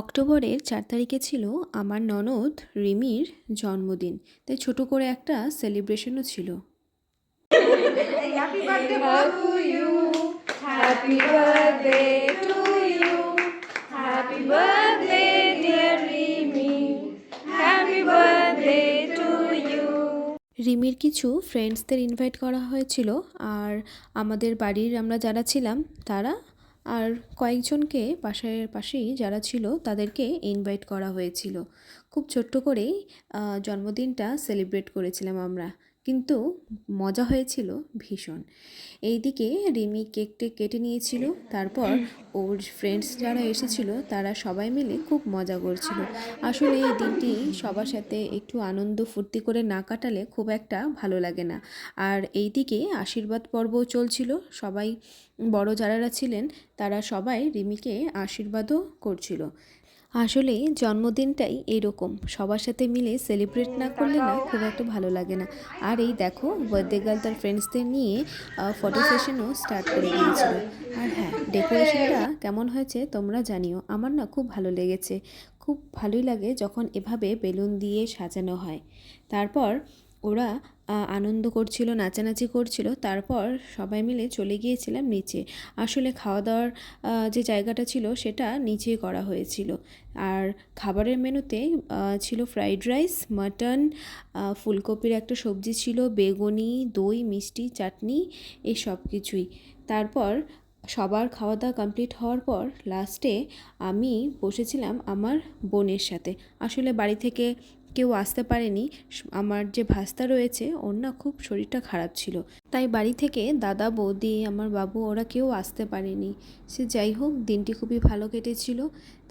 অক্টোবরের ৪ তারিখে ছিল আমার ননদ রিমির জন্মদিন, তাই ছোট করে একটা সেলিব্রেশনও ছিল। Happy birthday to you. Happy birthday to you. Happy birthday dear Rimi. Happy birthday to you. রিমির কিছু ফ্রেন্ডসদের ইনভাইট করা হয়েছিল, আর আমাদের বাড়ির আমরা যারা ছিলাম তারা, আর কয়েকজনকে পাশেই যারা ছিল তাদেরকে ইনভাইট করা হয়েছিল। খুব ছোট্ট করেই জন্মদিনটা সেলিব্রেট করেছিলাম আমরা, কিন্তু মজা হয়েছিল ভীষণ। এইদিকে রিমি কেকটা কেটে নিয়েছিল, তারপর ওর ফ্রেন্ডস যারা এসেছিল তারা সবাই মিলে খুব মজা করছিল। আসলে এই দিনটি সবার সাথে একটু আনন্দ ফুর্তি করে না কাটালে খুব একটা ভালো লাগে না। আর এইদিকে আশীর্বাদ পর্বও চলছিল, সবাই বড় যারা ছিলেন তারা সবাই রিমিকে আশীর্বাদও করছিল। আসলে জন্মদিনটাই এইরকম, সবার সাথে মিলে সেলিব্রেট না করলে না খুব একটা ভালো লাগে না। আর এই দেখো বার্থডে গার্ল তার ফ্রেন্ডসদের নিয়ে ফটো সেশনও স্টার্ট করে দিয়েছিল। আর হ্যাঁ, ডেকোরেশনটা কেমন হয়েছে তোমরা জানিও, আমার না খুব ভালো লেগেছে। খুব ভালোই লাগে যখন এভাবে বেলুন দিয়ে সাজানো হয়। তারপর ওরা আনন্দ করছিল, নাচানাচি করছিল। তারপর সবাই মিলে চলে গিয়েছিলাম নিচে। আসলে খাওয়া দাওয়ার যে জায়গাটা ছিল সেটা নিচে করা হয়েছিল। আর খাবারের মেনুতে ছিল ফ্রাইড রাইস, মাটন, ফুলকপির একটা সবজি ছিল, বেগুনি, দই, মিষ্টি, চাটনি, এই সব কিছুই। তারপর সবার খাওয়া দাওয়া কমপ্লিট হওয়ার পর লাস্টে আমি বসেছিলাম আমার বোনের সাথে। আসলে বাড়ি থেকে কেউ আসতে পারেনি, আমার যে ভাস্তা রয়েছে ওর না খুব শরীরটা খারাপ ছিল, তাই বাড়ি থেকে দাদা, বৌদি, আমার বাবু ওরা কেউ আসতে পারেনি। সে যাই হোক, দিনটি খুবই ভালো কেটেছিল।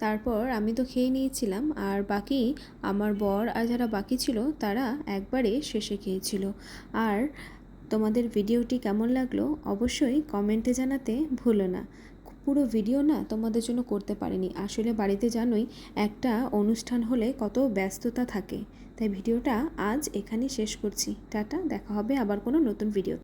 তারপর আমি তো খেয়ে নিয়েছিলাম, আর বাকি আমার বর আর যারা বাকি ছিল তারা একবারে শেষে খেয়েছিল। আর তোমাদের ভিডিওটি কেমন লাগলো অবশ্যই কমেন্টে জানাতে ভুলো না। পুরো ভিডিও না তোমাদের জন্য করতে পারিনি, আসলে বাড়িতে জানোই একটা অনুষ্ঠান হলে কত ব্যস্ততা থাকে, তাই ভিডিওটা আজ এখানেই শেষ করছি। টাটা, দেখা হবে আবার কোনো নতুন ভিডিও।